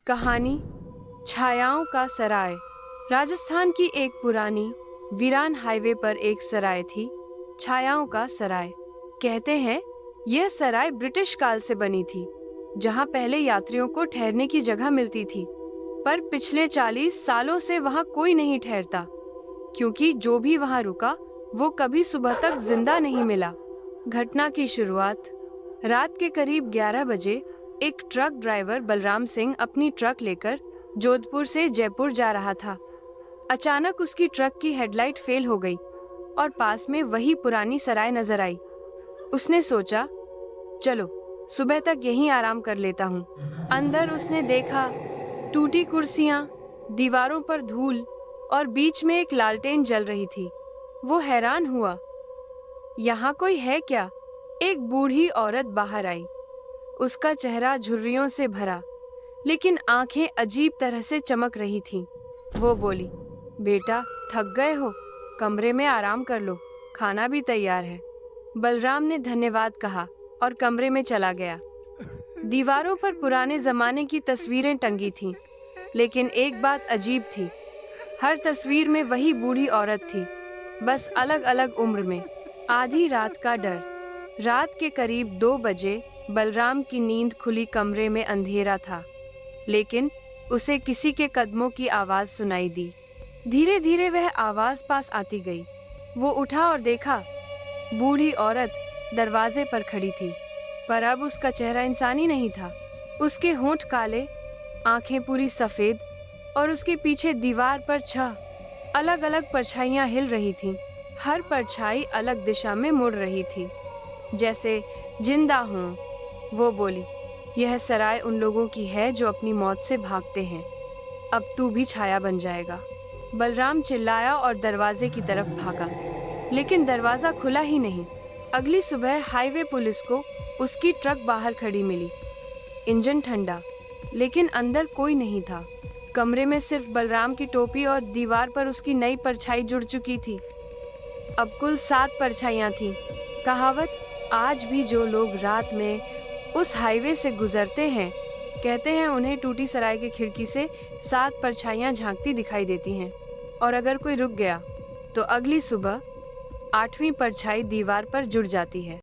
कहानी छायाओं का सराय। राजस्थान की एक पुरानी वीरान हाईवे पर एक सराय थी, छायाओं का सराय। कहते हैं यह सराय ब्रिटिश काल से बनी थी, जहां पहले यात्रियों को ठहरने की जगह मिलती थी। पर पिछले 40 सालों से वहां कोई नहीं ठहरता, क्योंकि जो भी वहां रुका वो कभी सुबह तक जिंदा नहीं मिला। घटना की शुरुआत रात के करीब 11 बजे एक ट्रक ड्राइवर बलराम सिंह अपनी ट्रक लेकर जोधपुर से जयपुर जा रहा था। अचानक उसकी ट्रक की हेडलाइट फेल हो गई और पास में वही पुरानी सराय नजर आई। उसने सोचा, चलो सुबह तक यहीं आराम कर लेता हूँ। अंदर उसने देखा टूटी कुर्सियाँ, दीवारों पर धूल और बीच में एक लालटेन जल रही थी। वो हैरान हुआ, यहाँ कोई है क्या? एक बूढ़ी औरत बाहर आई। उसका चेहरा झुर्रियों से भरा, लेकिन आंखें अजीब तरह से चमक रही थीं। वो बोली, बेटा थक गए हो? कमरे में आराम कर लो, खाना भी तैयार है। बलराम ने धन्यवाद कहा और कमरे में चला गया। दीवारों पर पुराने जमाने की तस्वीरें टंगी थीं, लेकिन एक बात अजीब थी, हर तस्वीर में वही बूढ़ी औरत थी, बस अलग अलग उम्र में। आधी रात का डर। रात के करीब 2 बजे बलराम की नींद खुली। कमरे में अंधेरा था, लेकिन उसे किसी के कदमों की आवाज सुनाई दी। धीरे धीरे वह आवाज पास आती गई। वो उठा और देखा, बूढ़ी औरत दरवाजे पर खड़ी थी, पर अब उसका चेहरा इंसानी नहीं था। उसके होंठ काले, आंखें पूरी सफेद और उसके पीछे दीवार पर 6 अलग अलग परछाइयां हिल रही थीं। हर परछाई अलग दिशा में मुड़ रही थी, जैसे जिंदा हों। वो बोली, यह सराय उन लोगों की है जो अपनी मौत से भागते हैं। अब तू भी छाया बन जाएगा। बलराम चिल्लाया और दरवाजे की तरफ भागा, लेकिन दरवाजा खुला ही नहीं। अगली सुबह हाईवे पुलिस को उसकी ट्रक बाहर खड़ी मिली। इंजन ठंडा, लेकिन अंदर कोई नहीं था। कमरे में सिर्फ बलराम की टोपी और दीवार पर उसकी नई परछाई जुड़ चुकी थी। अब कुल 7 परछाइयां थीं। कहावत, आज भी जो लोग रात में उस हाईवे से गुजरते हैं, कहते हैं उन्हें टूटी सराय की खिड़की से 7 परछाइयां झांकती दिखाई देती हैं। और अगर कोई रुक गया तो अगली सुबह 8वीं परछाई दीवार पर जुड़ जाती है।